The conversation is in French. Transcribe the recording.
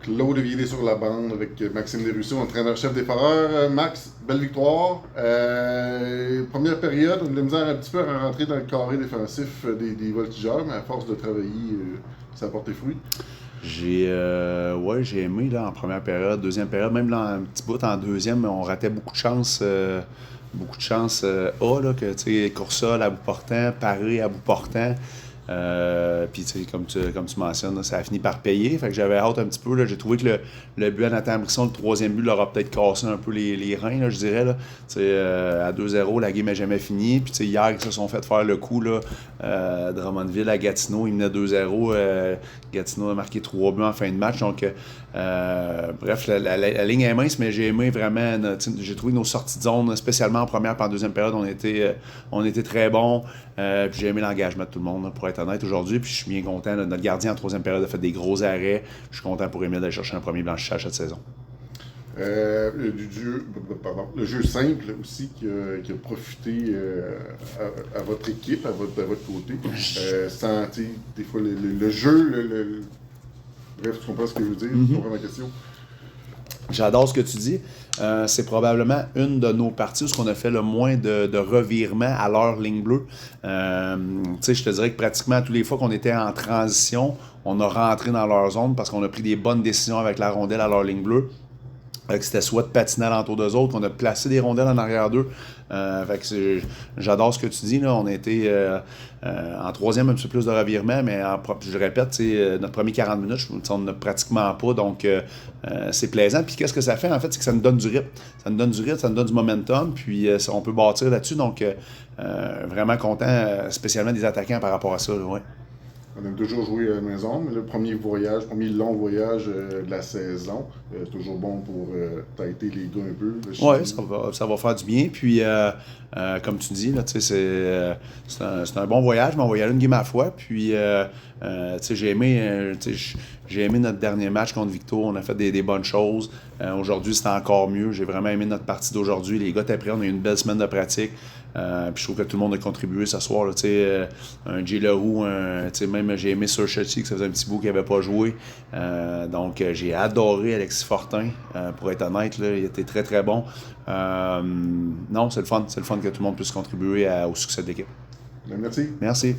Claude Villiers sur la bande avec Maxime Desruisseaux, entraîneur-chef des Foreurs. Max, belle victoire. Première période, on a de la misère un petit peu à rentrer dans le carré défensif des voltigeurs, mais à force de travailler, ça a porté fruit. J'ai aimé là, en première période, deuxième période, même là, un petit bout en deuxième, on ratait beaucoup de chance. Beaucoup de chance A, là, que tu sais, Coursol à bout portant, Paré à bout portant. Puis, tu sais, comme tu mentionnes, là, ça a fini par payer. Fait que j'avais hâte un petit peu. Là. J'ai trouvé que le but à Nathan Brisson, le troisième but, leur a peut-être cassé un peu les reins, là, je dirais. Là. À 2-0, la game n'a jamais fini. Puis, tu sais, hier, ils se sont fait faire le coup. Là, Drummondville à Gatineau, ils menaient 2-0. Gatineau a marqué 3 buts en fin de match. Donc, bref, la ligne est mince, mais j'ai aimé vraiment. J'ai trouvé nos sorties de zone, spécialement en première et en deuxième période, on était très bons. Puis j'ai aimé l'engagement de tout le monde, là, pour être honnête, aujourd'hui. Puis je suis bien content. Là, notre gardien en troisième période a fait des gros arrêts. Je suis content pour Émile d'aller chercher un premier blanchissage cette saison. Le jeu simple aussi qui a profité à votre équipe, à votre côté. Sans, des fois, le jeu, bref, tu comprends ce que je veux dire? Tu comprends ma question? J'adore ce que tu dis. C'est probablement une de nos parties où on a fait le moins de revirements à leur ligne bleue. Je te dirais que pratiquement toutes les fois qu'on était en transition, on a rentré dans leur zone parce qu'on a pris des bonnes décisions avec la rondelle à leur ligne bleue. C'était soit de patiner alentour d'eux autres, qu'on a placé des rondelles en arrière d'eux. J'adore ce que tu dis. Là. On a été en troisième un petit peu plus de revirement, mais je le répète, notre premier 40 minutes, on n'en a pratiquement pas. Donc, c'est plaisant. Puis, qu'est-ce que ça fait, en fait, c'est que ça nous donne du rythme. Ça nous donne du rythme, ça nous donne du momentum. Puis, on peut bâtir là-dessus. Donc, vraiment content, spécialement des attaquants par rapport à ça. Là, ouais. On aime toujours jouer à la maison, mais le premier long voyage de la saison, c'est toujours bon pour têter les gars un peu. Oui, ça va faire du bien. Puis, comme tu dis, là, c'est un bon voyage, mais on va y aller une game à la fois. Puis, j'ai aimé notre dernier match contre Victo. On a fait des bonnes choses. Aujourd'hui, c'était encore mieux. J'ai vraiment aimé notre partie d'aujourd'hui. Les gars étaient prêts. On a eu une belle semaine de pratique. Puis je trouve que tout le monde a contribué ce soir. Là, un Jay Leroux, même j'ai aimé Sir Shetty, que ça faisait un petit bout qu'il n'avait pas joué. Donc j'ai adoré Alexis Fortin, pour être honnête. Là, il était très très bon. Non, c'est le fun. C'est le fun que tout le monde puisse contribuer au succès de l'équipe. Merci. Merci.